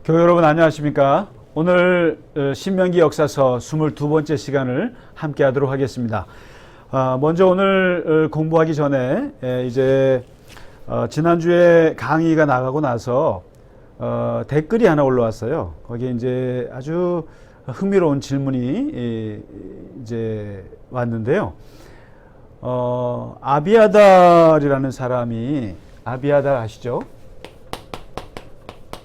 교회 여러분 안녕하십니까? 오늘 신명기 역사서 22번째 시간을 함께 하도록 하겠습니다. 먼저 오늘 공부하기 전에 이제 지난주에 강의가 나가고 나서 댓글이 하나 올라왔어요. 거기에 이제 아주 흥미로운 질문이 이제 왔는데요. 아비아달이라는 사람이, 아비아달 아시죠?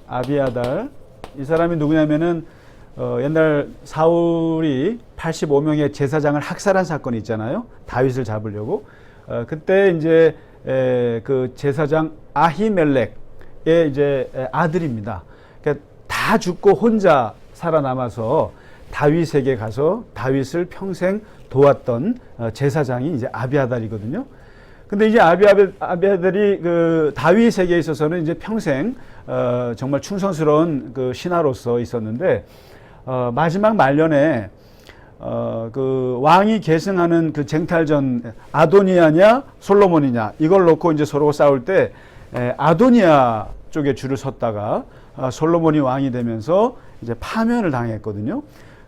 아비아달, 이 사람이 누구냐면은 옛날 사울이 85명의 제사장을 학살한 사건이 있잖아요. 다윗을 잡으려고. 그때 이제 그 제사장 아히멜렉의 이제 아들입니다. 그러니까 다 죽고 혼자 살아남아서 다윗에게 가서 다윗을 평생 도왔던 제사장이 이제 아비아달이거든요. 근데 이제 아비아달이 그 다윗에게 있어서는 이제 평생 정말 충성스러운 그 신하로서 있었는데 마지막 말년에 그 왕이 계승하는 그 쟁탈전 아도니아냐 솔로몬이냐 이걸 놓고 이제 서로 싸울 때 아도니아 쪽에 줄을 섰다가 솔로몬이 왕이 되면서 이제 파면을 당했거든요.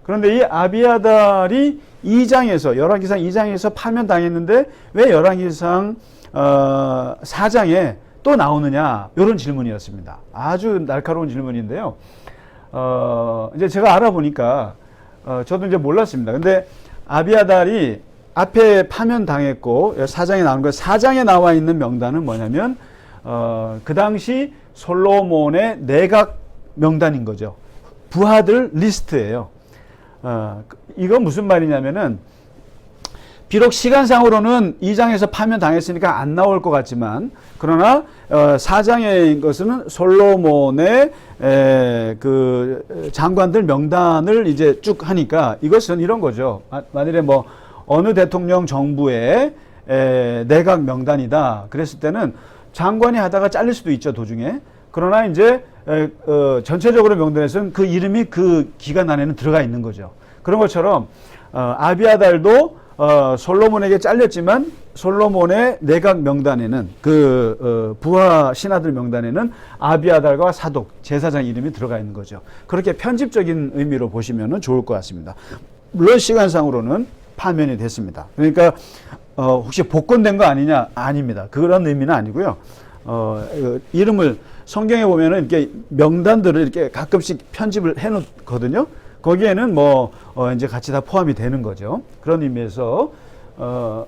그런데 이 아비아달이 2장에서 열왕기상 2장에서 파면 당했는데 왜 열왕기상 4장에 또 나오느냐, 이런 질문이었습니다. 아주 날카로운 질문인데요. 이제 제가 알아보니까 저도 이제 몰랐습니다. 근데 아비아달이 앞에 파면 당했고 4장에 나오는 거, 4장에 나와 있는 명단은 뭐냐면 그 당시 솔로몬의 내각 명단인 거죠. 부하들 리스트예요. 이건 무슨 말이냐면은 비록 시간상으로는 2장에서 파면 당했으니까 안 나올 것 같지만, 그러나 4장의 것은 솔로몬의 그 장관들 명단을 이제 쭉 하니까 이것은 이런 거죠. 만일에 뭐 어느 대통령 정부의 내각 명단이다 그랬을 때는 장관이 하다가 잘릴 수도 있죠, 도중에. 그러나 이제 전체적으로 명단에서는 그 이름이 그 기간 안에는 들어가 있는 거죠. 그런 것처럼 아비아달도 솔로몬에게 잘렸지만 솔로몬의 내각 명단에는 그 부하 신하들 명단에는 아비아달과 사독 제사장 이름이 들어가 있는 거죠. 그렇게 편집적인 의미로 보시면 좋을 것 같습니다. 물론 시간상으로는 파면이 됐습니다. 그러니까 혹시 복권된 거 아니냐? 아닙니다. 그런 의미는 아니고요. 이름을 성경에 보면은 이렇게 명단들을 이렇게 가끔씩 편집을 해 놓거든요. 거기에는 뭐 이제 같이 다 포함이 되는 거죠. 그런 의미에서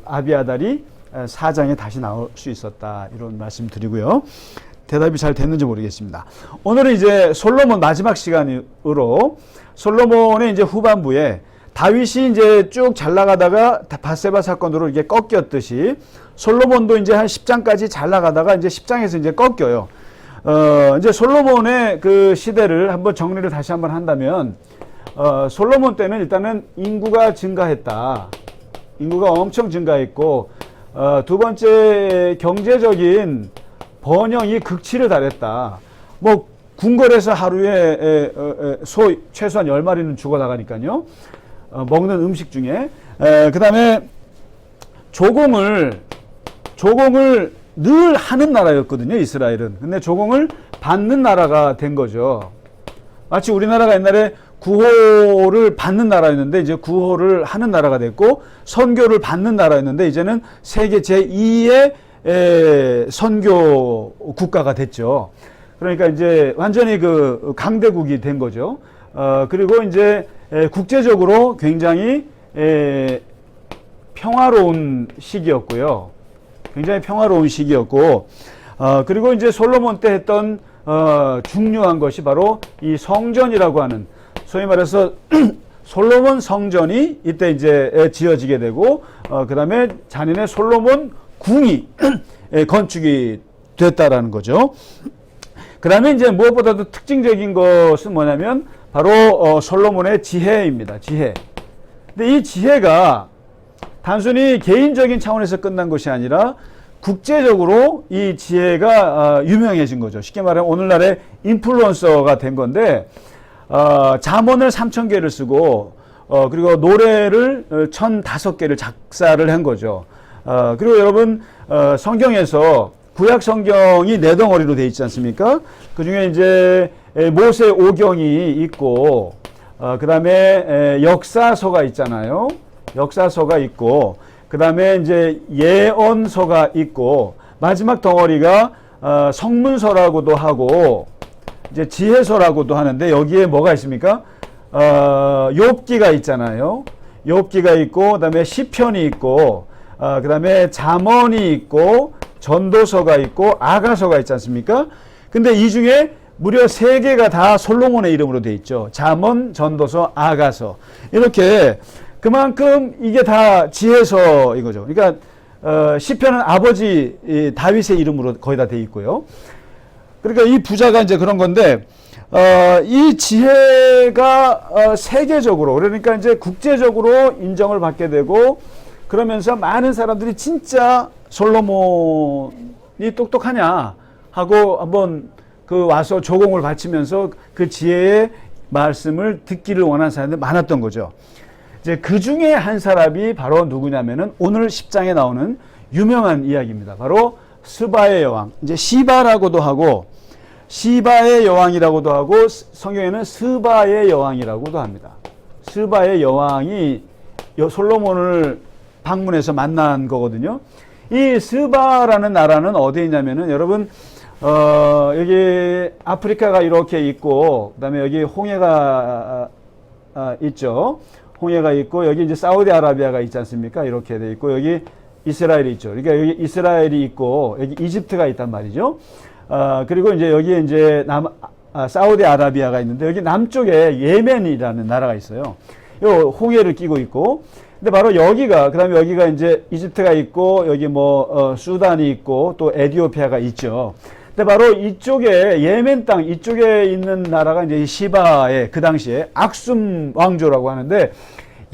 아비아달이 4장에 다시 나올 수 있었다, 이런 말씀 드리고요. 대답이 잘 됐는지 모르겠습니다. 오늘은 이제 솔로몬 마지막 시간으로 솔로몬의 이제 후반부에 다윗이 이제 쭉 잘 나가다가 밧세바 사건으로 이게 꺾였듯이 솔로몬도 이제 한 10장까지 잘 나가다가 이제 10장에서 이제 꺾여요. 이제 솔로몬의 그 시대를 한번 정리를 다시 한번 한다면, 솔로몬 때는 일단은 인구가 증가했다. 인구가 엄청 증가했고, 두 번째 경제적인 번영이 극치를 달했다. 뭐 궁궐에서 하루에 소 최소한 10마리는 죽어나가니까요. 먹는 음식 중에. 그 다음에 조공을 늘 하는 나라였거든요, 이스라엘은. 근데 조공을 받는 나라가 된 거죠. 마치 우리나라가 옛날에 구호를 받는 나라였는데 이제 구호를 하는 나라가 됐고, 선교를 받는 나라였는데 이제는 세계 제2의 선교 국가가 됐죠. 그러니까 이제 완전히 그 강대국이 된 거죠. 그리고 이제 국제적으로 굉장히 평화로운 시기였고요. 굉장히 평화로운 시기였고, 그리고 이제 솔로몬 때 했던 중요한 것이 바로 이 성전이라고 하는, 소위 말해서 솔로몬 성전이 이때 이제 지어지게 되고, 그 다음에 잔인의 솔로몬 궁이 건축이 됐다라는 거죠. 그 다음에 이제 무엇보다도 특징적인 것은 뭐냐면 바로 솔로몬의 지혜입니다. 지혜. 근데 이 지혜가 단순히 개인적인 차원에서 끝난 것이 아니라 국제적으로 이 지혜가 유명해진 거죠. 쉽게 말하면 오늘날의 인플루언서가 된 건데, 잠언을 3000개를 쓰고 그리고 노래를 1005개를 작사를 한 거죠. 그리고 여러분 성경에서 구약 성경이 네 덩어리로 되어 있지 않습니까? 그 중에 이제 모세 오경이 있고, 그 다음에 역사서가 있잖아요. 역사서가 있고, 그 다음에 이제 예언서가 있고, 마지막 덩어리가 성문서라고도 하고, 이제 지혜서라고도 하는데, 여기에 뭐가 있습니까? 욥기가 있잖아요. 욥기가 있고, 그 다음에 시편이 있고, 그 다음에 잠언이 있고, 전도서가 있고, 아가서가 있지 않습니까? 근데 이 중에 무려 3개가 다 솔로몬의 이름으로 되어 있죠. 잠언, 전도서, 아가서. 이렇게 그만큼 이게 다 지혜서 이거죠. 그러니까 시편은 아버지 다윗의 이름으로 거의 다 되어 있고요. 그러니까 이 부자가 이제 그런 건데 이 지혜가 세계적으로, 그러니까 이제 국제적으로 인정을 받게 되고, 그러면서 많은 사람들이 진짜 솔로몬이 똑똑하냐 하고 한번 와서 조공을 바치면서 그 지혜의 말씀을 듣기를 원하는 사람들이 많았던 거죠. 이제 그 중에 한 사람이 바로 누구냐면은 오늘 10장에 나오는 유명한 이야기입니다. 바로 스바의 여왕. 이제 시바라고도 하고, 시바의 여왕이라고도 하고, 성경에는 스바의 여왕이라고도 합니다. 스바의 여왕이 솔로몬을 방문해서 만난 거거든요. 이 스바라는 나라는 어디에 있냐면은, 여러분, 여기 아프리카가 이렇게 있고, 그 다음에 여기 홍해가 있죠. 홍해가 있고, 여기 이제 사우디아라비아가 있지 않습니까? 이렇게 돼 있고, 여기 이스라엘이 있죠. 그러니까 여기 이스라엘이 있고, 여기 이집트가 있단 말이죠. 그리고 이제 여기에 이제 사우디아라비아가 있는데, 여기 남쪽에 예멘이라는 나라가 있어요. 요 홍해를 끼고 있고, 근데 바로 여기가, 그 다음에 여기가 이제 이집트가 있고, 여기 수단이 있고, 또 에티오피아가 있죠. 근데 바로 이쪽에, 예멘 땅, 이쪽에 있는 나라가 이제 시바의 그 당시에 악숨 왕조라고 하는데,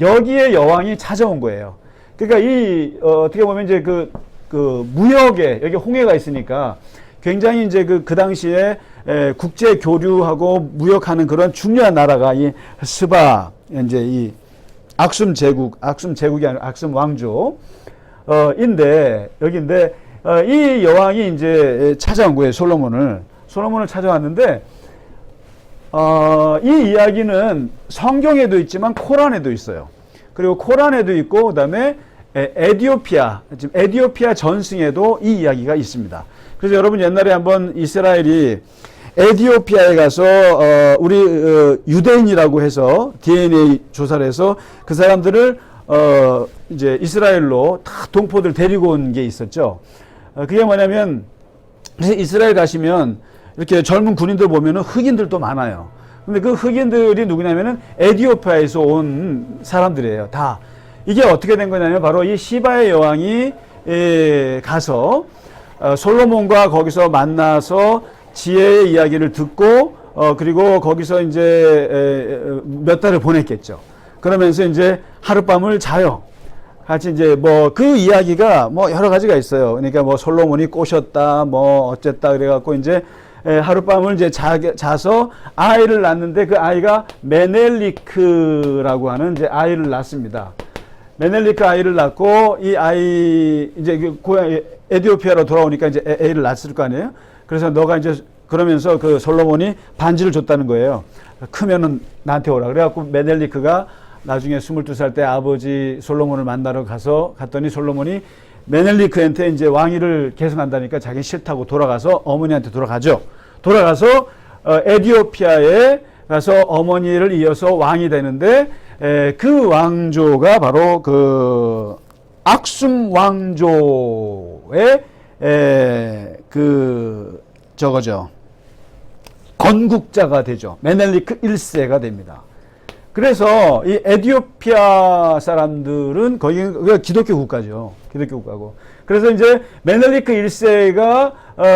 여기에 여왕이 찾아온 거예요. 그러니까 어떻게 보면 이제 무역에, 여기 홍해가 있으니까 굉장히 이제 그 당시에 국제 교류하고 무역하는 그런 중요한 나라가 이 스바, 이제 이 악숨 제국이 아니라 악숨 왕조, 여기인데, 이 여왕이 이제 찾아온 거예요, 솔로몬을 찾아왔는데, 이 이야기는 성경에도 있지만 코란에도 있어요. 그리고 코란에도 있고, 그 다음에 지금 에티오피아 전승에도 이 이야기가 있습니다. 그래서 여러분 옛날에 한번 이스라엘이 에티오피아에 가서 우리 유대인이라고 해서 DNA 조사를 해서 그 사람들을 이제 이스라엘로 다 동포들 데리고 온 게 있었죠. 그게 뭐냐면, 이스라엘 가시면 이렇게 젊은 군인들 보면은 흑인들도 많아요. 근데 그 흑인들이 누구냐면은 에티오피아에서 온 사람들이에요. 다. 이게 어떻게 된 거냐면 바로 이 시바의 여왕이 가서 솔로몬과 거기서 만나서 지혜의 이야기를 듣고 그리고 거기서 이제 몇 달을 보냈겠죠. 그러면서 이제 하룻밤을 자요. 같이 이제 그 이야기가 여러 가지가 있어요. 그러니까 솔로몬이 꼬셨다, 어쨌다 그래갖고 이제 하룻밤을 이제 자서 아이를 낳는데 그 아이가 메넬리크라고 하는 이제 아이를 낳습니다. 메넬리크 아이를 낳고 이 아이 이제 고향 에티오피아로 돌아오니까 이제 애를 낳았을 거 아니에요. 그래서 너가 이제 그러면서 그 솔로몬이 반지를 줬다는 거예요. 크면은 나한테 오라. 그래갖고 메넬리크가 나중에 22살 때 아버지 솔로몬을 만나러 갔더니 솔로몬이 메넬리크한테 이제 왕위를 계승한다니까 자기 싫다고 돌아가서 어머니한테 돌아가죠. 돌아가서 에티오피아에 가서 어머니를 이어서 왕이 되는데 그 왕조가 바로 그 악숨 왕조의 저거죠. 건국자가 되죠. 메넬리크 1세가 됩니다. 그래서 이 에티오피아 사람들은 거기가 기독교 국가죠. 기독교 국가고. 그래서 이제 메넬리크 1세가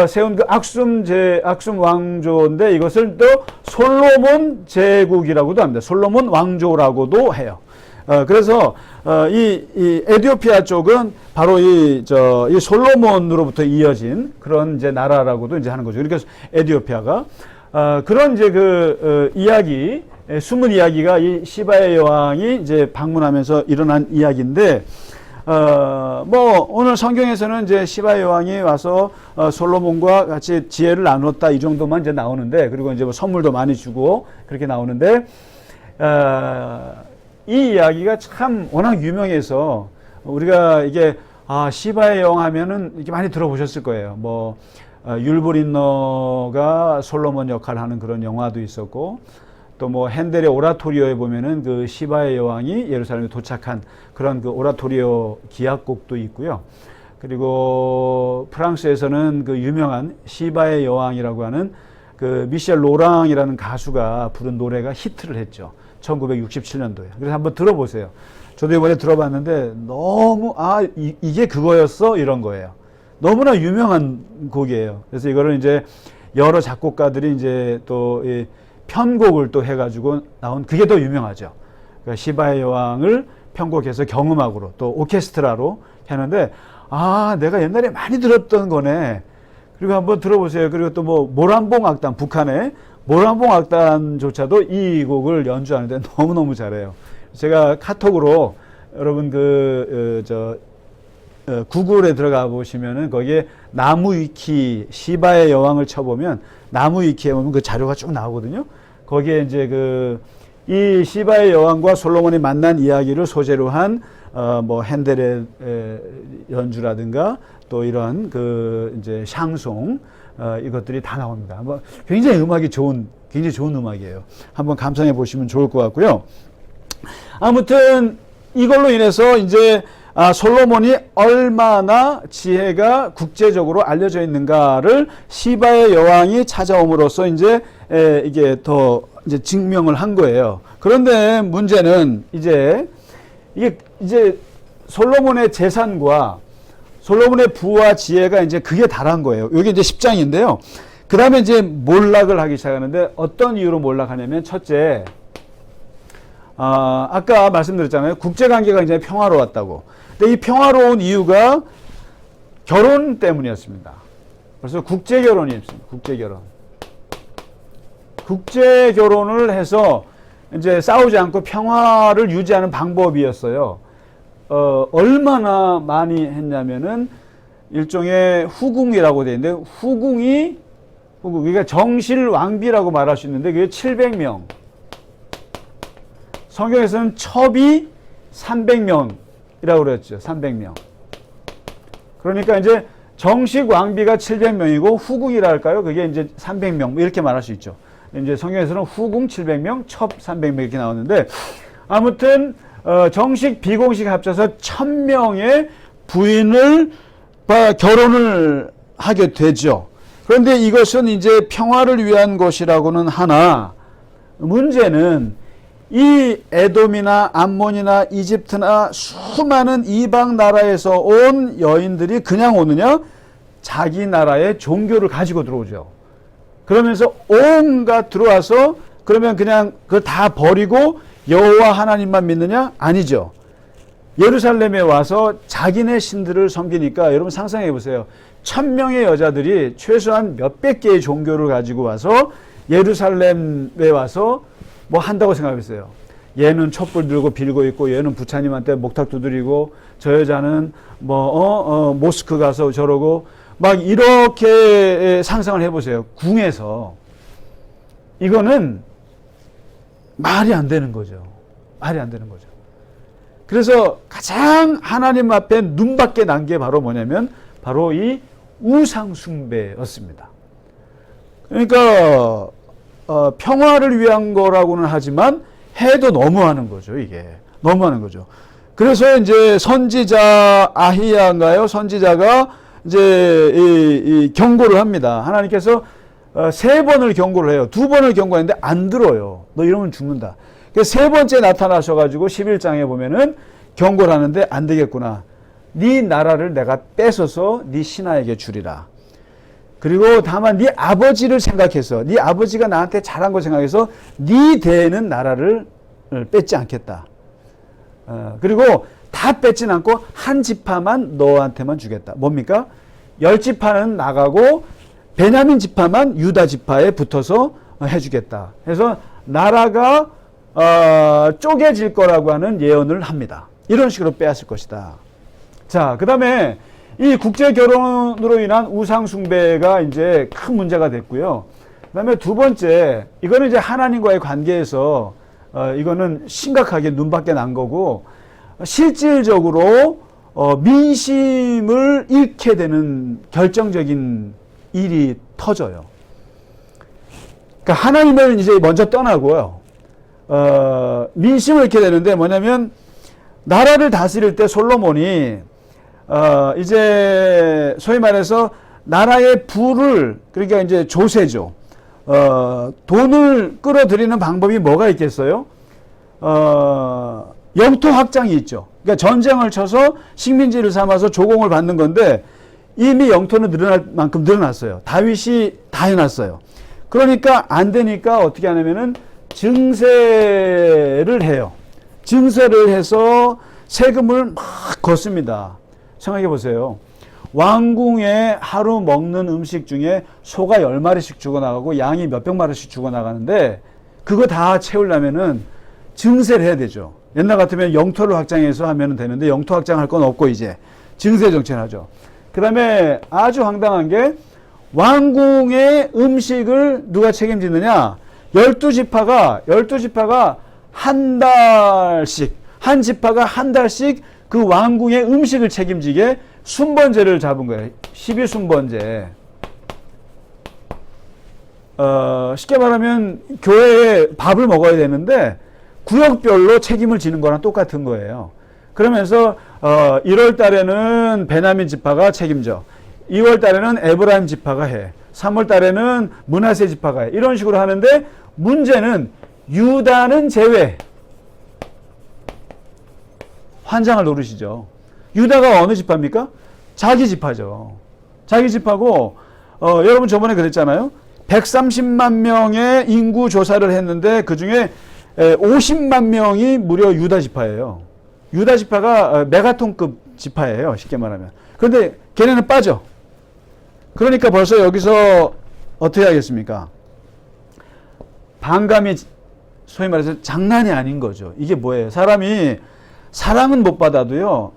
세운 그 악숨 왕조인데 이것을 또 솔로몬 제국이라고도 합니다. 솔로몬 왕조라고도 해요. 그래서 이 에티오피아 쪽은 바로 이 솔로몬으로부터 이어진 그런 이제 나라라고도 이제 하는 거죠. 그러니까 에티오피아가 그런 이제 이야기, 숨은 이야기가 이 시바의 여왕이 이제 방문하면서 일어난 이야기인데, 뭐 오늘 성경에서는 이제 시바의 여왕이 와서 솔로몬과 같이 지혜를 나눴다 이 정도만 이제 나오는데, 그리고 이제 뭐 선물도 많이 주고 그렇게 나오는데, 이 이야기가 참 워낙 유명해서 우리가 이게 시바의 여왕 하면은 이렇게 많이 들어보셨을 거예요. 뭐 율브린너가 솔로몬 역할을 하는 그런 영화도 있었고, 또 뭐 핸델의 오라토리오에 보면은 그 시바의 여왕이 예루살렘에 도착한 그런 그 오라토리오 기악곡도 있고요. 그리고 프랑스에서는 그 유명한 시바의 여왕이라고 하는 그 미셸 로랑이라는 가수가 부른 노래가 히트를 했죠. 1967년도에. 그래서 한번 들어보세요. 저도 이번에 들어봤는데 너무 이게 그거였어? 이런 거예요. 너무나 유명한 곡이에요. 그래서 이거를 이제 여러 작곡가들이 이제 또 편곡을 또 해가지고 나온, 그게 더 유명하죠. 그러니까 시바의 여왕을 편곡해서 경음악으로 또 오케스트라로 하는데, 내가 옛날에 많이 들었던 거네. 그리고 한번 들어보세요. 그리고 또 뭐 모란봉 악단, 북한의 모란봉 악단조차도 이 곡을 연주하는데 너무너무 잘해요. 제가 카톡으로 여러분 구글에 들어가 보시면은 거기에 나무 위키 시바의 여왕을 쳐보면 나무 위키에 보면 그 자료가 쭉 나오거든요. 거기에 이제 이 시바의 여왕과 솔로몬이 만난 이야기를 소재로 한 뭐 핸델의 연주라든가 또 이런 이제 샹송 이것들이 다 나옵니다. 뭐 굉장히 굉장히 좋은 음악이에요. 한번 감상해 보시면 좋을 것 같고요. 아무튼 이걸로 인해서 이제 솔로몬이 얼마나 지혜가 국제적으로 알려져 있는가를 시바의 여왕이 찾아옴으로써 이제 이게 더 이제 증명을 한 거예요. 그런데 문제는 이게 솔로몬의 재산과 솔로몬의 부와 지혜가 이제 그게 달한 거예요. 여기 이제 10장인데요. 그 다음에 이제 몰락을 하기 시작하는데, 어떤 이유로 몰락하냐면, 첫째, 아까 말씀드렸잖아요. 국제관계가 이제 평화로웠다고. 근데 이 평화로운 이유가 결혼 때문이었습니다. 그래서 국제결혼이 있습니다. 국제결혼을 해서 이제 싸우지 않고 평화를 유지하는 방법이었어요. 얼마나 많이 했냐면은 일종의 후궁이라고 되어 있는데, 그러니까 정실왕비라고 말할 수 있는데 그게 700명. 성경에서는 첩이 300명이라고 그랬죠. 300명. 그러니까 이제 정식 왕비가 700명이고 후궁이라 할까요? 그게 이제 300명 이렇게 말할 수 있죠. 이제 성경에서는 후궁 700명, 첩 300명 이렇게 나오는데, 아무튼 정식 비공식 합쳐서 1000명의 부인을 결혼을 하게 되죠. 그런데 이것은 이제 평화를 위한 것이라고는 하나, 문제는 이 에돔이나 암몬이나 이집트나 수많은 이방 나라에서 온 여인들이 그냥 오느냐? 자기 나라의 종교를 가지고 들어오죠. 그러면서 온갖 들어와서 그러면 그냥 그거 다 버리고 여호와 하나님만 믿느냐? 아니죠. 예루살렘에 와서 자기네 신들을 섬기니까, 여러분 상상해 보세요. 1000명의 여자들이 최소한 몇백 개의 종교를 가지고 와서 예루살렘에 와서 뭐 한다고 생각했어요. 얘는 촛불 들고 빌고 있고, 얘는 부처님한테 목탁 두드리고, 저 여자는 모스크 가서 저러고, 막 이렇게 상상을 해보세요. 궁에서. 이거는 말이 안 되는 거죠. 그래서 가장 하나님 앞에 눈밖에 난 게 바로 뭐냐면, 바로 이 우상숭배였습니다. 그러니까 평화를 위한 거라고는 하지만 해도 너무하는 거죠. 이게 너무하는 거죠. 그래서 이제 선지자 아히야인가요? 선지자가 이제 이 경고를 합니다. 하나님께서 3번을 경고를 해요. 2번을 경고했는데 안 들어요. 너 이러면 죽는다. 그래서 3번째 나타나셔가지고 11장에 보면은 경고를 하는데, 안 되겠구나. 네 나라를 내가 뺏어서 네 신하에게 주리라. 그리고 다만 네 아버지를 생각해서, 네 아버지가 나한테 잘한 걸 생각해서 네 대에는 나라를 뺏지 않겠다. 그리고 다 뺏진 않고 한 지파만 너한테만 주겠다. 뭡니까? 10지파는 나가고 베냐민 지파만 유다 지파에 붙어서 해주겠다. 그래서 나라가 쪼개질 거라고 하는 예언을 합니다. 이런 식으로 빼앗을 것이다. 자, 그 다음에 이 국제 결혼으로 인한 우상 숭배가 이제 큰 문제가 됐고요. 그 다음에 두 번째, 이거는 이제 하나님과의 관계에서 이거는 심각하게 눈밖에 난 거고, 실질적으로 민심을 잃게 되는 결정적인 일이 터져요. 그러니까 하나님을 이제 먼저 떠나고요. 민심을 잃게 되는데 뭐냐면, 나라를 다스릴 때 솔로몬이 이제 소위 말해서 나라의 부를, 그러니까 이제 조세죠. 돈을 끌어들이는 방법이 뭐가 있겠어요? 영토 확장이 있죠. 그러니까 전쟁을 쳐서 식민지를 삼아서 조공을 받는 건데 이미 영토는 늘어날 만큼 늘어났어요. 다윗이 다 해놨어요. 그러니까 안 되니까 어떻게 하냐면은 증세를 해요. 증세를 해서 세금을 막 걷습니다. 생각해 보세요. 왕궁에 하루 먹는 음식 중에 소가 10마리씩 죽어나가고 양이 몇백 마리씩 죽어나가는데 그거 다 채우려면은 증세를 해야 되죠. 옛날 같으면 영토를 확장해서 하면 되는데 영토 확장할 건 없고 이제 증세 정책을 하죠. 그 다음에 아주 황당한 게 왕궁의 음식을 누가 책임지느냐? 12지파가 한 달씩, 한 지파가 한 달씩 그 왕궁의 음식을 책임지게 순번제를 잡은 거예요. 12순번제. 쉽게 말하면 교회에 밥을 먹어야 되는데 구역별로 책임을 지는 거랑 똑같은 거예요. 그러면서 1월 달에는 베냐민 지파가 책임져. 2월 달에는 에브라임 지파가 해. 3월 달에는 므낫세 지파가 해. 이런 식으로 하는데 문제는 유다는 제외. 환장을 노르시죠. 유다가 어느 지파입니까? 자기 지파죠. 자기 지파고 여러분 저번에 그랬잖아요. 130만 명의 인구 조사를 했는데 그중에 50만 명이 무려 유다 지파예요. 유다 지파가 메가톤급 지파예요. 쉽게 말하면. 그런데 걔네는 빠져. 그러니까 벌써 여기서 어떻게 하겠습니까? 반감이 소위 말해서 장난이 아닌 거죠. 이게 뭐예요? 사람이 사랑은 못 받아도요.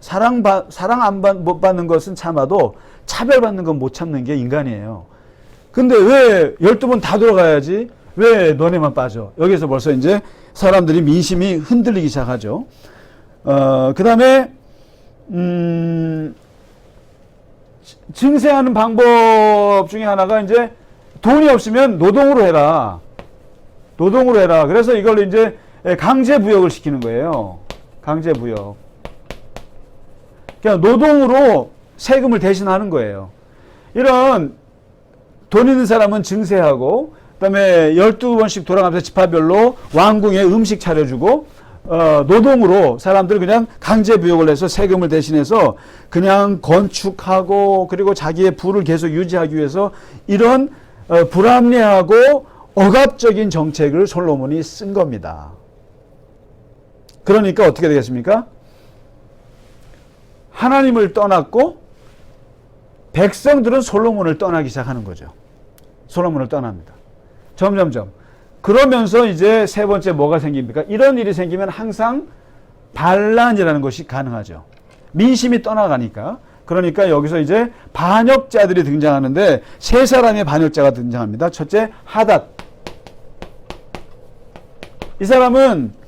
못 받는 것은 참아도 차별받는 건 못 참는 게 인간이에요. 근데 왜 12번 다 돌아가야지? 왜 너네만 빠져? 여기서 벌써 이제 사람들이 민심이 흔들리기 시작하죠. 그 다음에 증세하는 방법 중에 하나가 이제 돈이 없으면 노동으로 해라. 노동으로 해라. 그래서 이걸 이제 강제부역을 시키는 거예요. 강제부역. 그냥 노동으로 세금을 대신하는 거예요. 이런 돈 있는 사람은 증세하고 그다음에 12번씩 돌아가면서 지파별로 왕궁에 음식 차려주고 노동으로 사람들 그냥 강제부역을 해서 세금을 대신해서 그냥 건축하고 그리고 자기의 부를 계속 유지하기 위해서 이런 불합리하고 억압적인 정책을 솔로몬이 쓴 겁니다. 그러니까 어떻게 되겠습니까? 하나님을 떠났고 백성들은 솔로몬을 떠나기 시작하는 거죠. 솔로몬을 떠납니다. 점점점. 그러면서 이제 세 번째 뭐가 생깁니까? 이런 일이 생기면 항상 반란이라는 것이 가능하죠. 민심이 떠나가니까. 그러니까 여기서 이제 반역자들이 등장하는데 세 사람의 반역자가 등장합니다. 첫째, 하닷. 이 사람은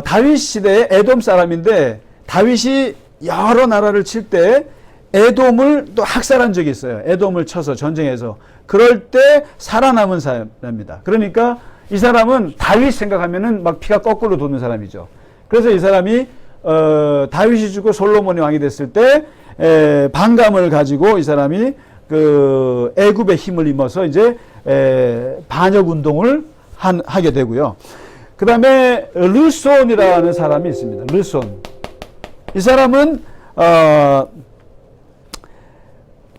다윗 시대의 에돔 사람인데 다윗이 여러 나라를 칠 때 에돔을 또 학살한 적이 있어요. 에돔을 쳐서 전쟁에서. 그럴 때 살아남은 사람입니다. 그러니까 이 사람은 다윗 생각하면은 막 피가 거꾸로 도는 사람이죠. 그래서 이 사람이 다윗이 죽고 솔로몬이 왕이 됐을 때 반감을 가지고 이 사람이 그 애굽의 힘을 입어서 이제 반역 운동을 하게 되고요. 그 다음에 르손이라는 사람이 있습니다. 르손. 이 사람은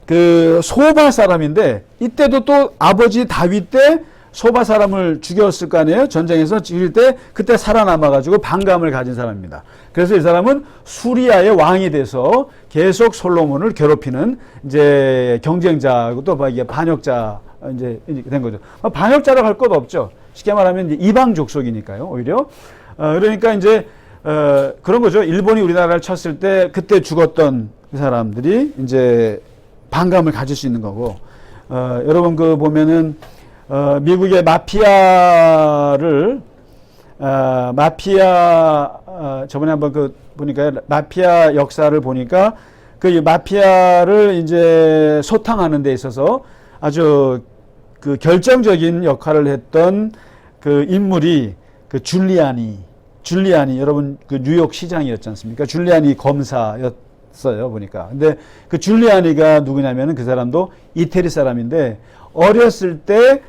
그 소바 사람인데 이때도 또 아버지 다윗 때 소바 사람을 죽였을 거 아니에요? 전쟁에서 죽일 때 그때 살아남아가지고 반감을 가진 사람입니다. 그래서 이 사람은 수리아의 왕이 돼서 계속 솔로몬을 괴롭히는 이제 경쟁자고 또 이게 반역자 이제 된 거죠. 반역자라고 할 것 없죠. 쉽게 말하면 이제 이방 족속이니까요. 오히려 그러니까 이제 그런 거죠. 일본이 우리나라를 쳤을 때 그때 죽었던 그 사람들이 이제 반감을 가질 수 있는 거고, 여러분 그 보면은 미국의 마피아를 저번에 한번 그 보니까 마피아 역사를 보니까 그 마피아를 이제 소탕하는 데 있어서 아주 그 결정적인 역할을 했던 그 인물이 그 줄리아니 여러분 그 뉴욕 시장이었지 않습니까? 줄리아니 검사였어요 보니까. 근데 그 줄리아니가 누구냐면은 그 사람도 이태리 사람인데 어렸을 때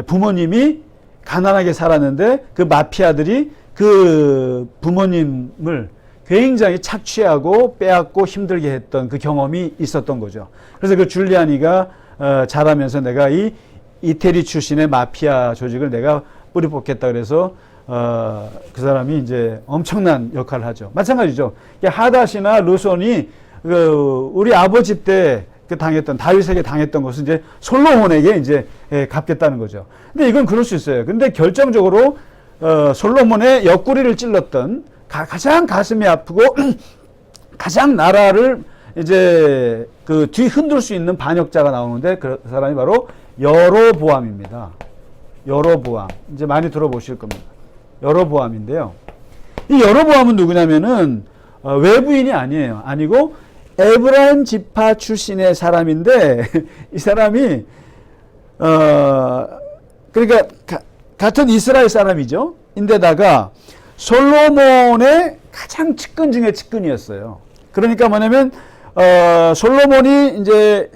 부모님이 가난하게 살았는데 그 마피아들이 그 부모님을 굉장히 착취하고 빼앗고 힘들게 했던 그 경험이 있었던 거죠. 그래서 그 줄리아니가 자라면서 내가 이 이태리 출신의 마피아 조직을 내가 뿌리 뽑겠다 그래서 그 사람이 이제 엄청난 역할을 하죠. 마찬가지죠. 하닷이나 르손이 우리 아버지 때 그 당했던 다윗에게 당했던 것은 이제 솔로몬에게 이제 갚겠다는 거죠. 근데 이건 그럴 수 있어요. 근데 결정적으로 솔로몬의 옆구리를 찔렀던 가장 가슴이 아프고 가장 나라를 이제 그 뒤 흔들 수 있는 반역자가 나오는데 그 사람이 바로 여로보암입니다. 여로보암. 이제 많이 들어보실 겁니다. 여로보암인데요. 이 여로보암은 누구냐면은 외부인이 아니고 에브라임 지파 출신의 사람인데 이 사람이 그러니까 같은 이스라엘 사람이죠. 인데다가 솔로몬의 가장 측근 중에 측근이었어요. 그러니까 뭐냐면 솔로몬이 이제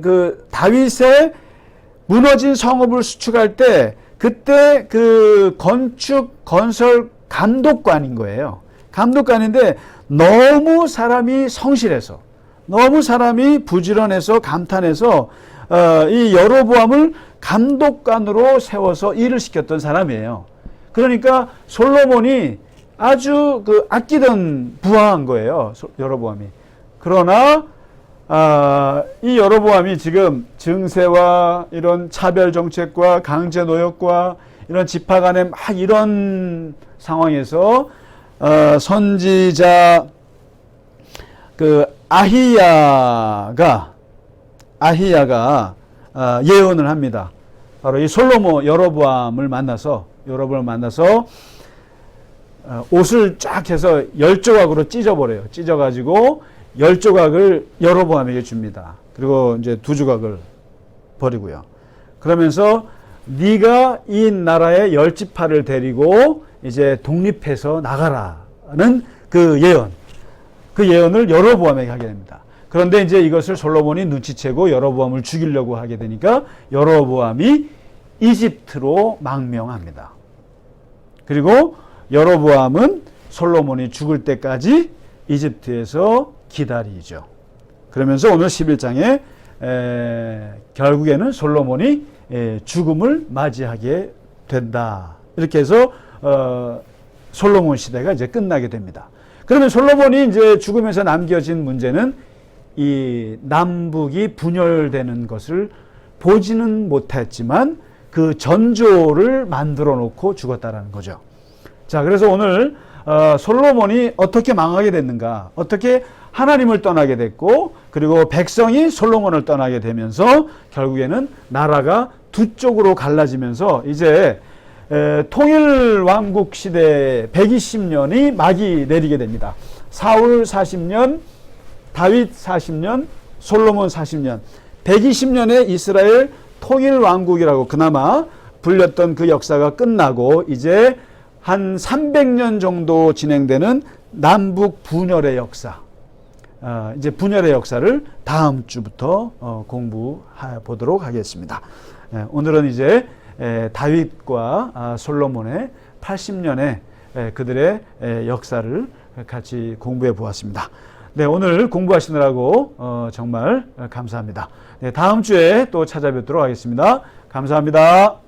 그 다윗의 무너진 성읍을 수축할 때 그때 그 건설 감독관인 거예요. 감독관인데 너무 사람이 성실해서 너무 사람이 부지런해서 감탄해서 이 여로보암을 감독관으로 세워서 일을 시켰던 사람이에요. 그러니까 솔로몬이 아주 그 아끼던 부하인 거예요. 여로보암이. 그러나 이 여로보암이 지금 증세와 이런 차별 정책과 강제 노역과 이런 지파 간의 막 이런 상황에서 선지자 그 아히야가 예언을 합니다. 바로 이 여로보암을 만나서 옷을 쫙 해서 10조각으로 찢어버려요. 찢어가지고 10조각을 여로보암에게 줍니다. 그리고 이제 2조각을 버리고요. 그러면서 네가 이 나라의 10지파를 데리고 이제 독립해서 나가라는 그 예언을 여로보암에게 하게 됩니다. 그런데 이제 이것을 솔로몬이 눈치채고 여로보암을 죽이려고 하게 되니까 여로보암이 이집트로 망명합니다. 그리고 여로보암은 솔로몬이 죽을 때까지 이집트에서 기다리죠. 그러면서 오늘 11장에 결국에는 솔로몬이 죽음을 맞이하게 된다. 이렇게 해서 솔로몬 시대가 이제 끝나게 됩니다. 그러면 솔로몬이 이제 죽으면서 남겨진 문제는 이 남북이 분열되는 것을 보지는 못했지만 그 전조를 만들어 놓고 죽었다라는 거죠. 자, 그래서 오늘 솔로몬이 어떻게 망하게 됐는가, 어떻게 하나님을 떠나게 됐고, 그리고 백성이 솔로몬을 떠나게 되면서 결국에는 나라가 두 쪽으로 갈라지면서 이제 통일왕국 시대 120년이 막이 내리게 됩니다. 사울 40년, 다윗 40년, 솔로몬 40년, 120년의 이스라엘 통일왕국이라고 그나마 불렸던 그 역사가 끝나고 이제 한 300년 정도 진행되는 남북 분열의 역사, 이제 분열의 역사를 다음 주부터 공부해 보도록 하겠습니다. 오늘은 이제 다윗과 솔로몬의 80년의 그들의 역사를 같이 공부해 보았습니다. 네, 오늘 공부하시느라고 정말 감사합니다. 네, 다음 주에 또 찾아뵙도록 하겠습니다. 감사합니다.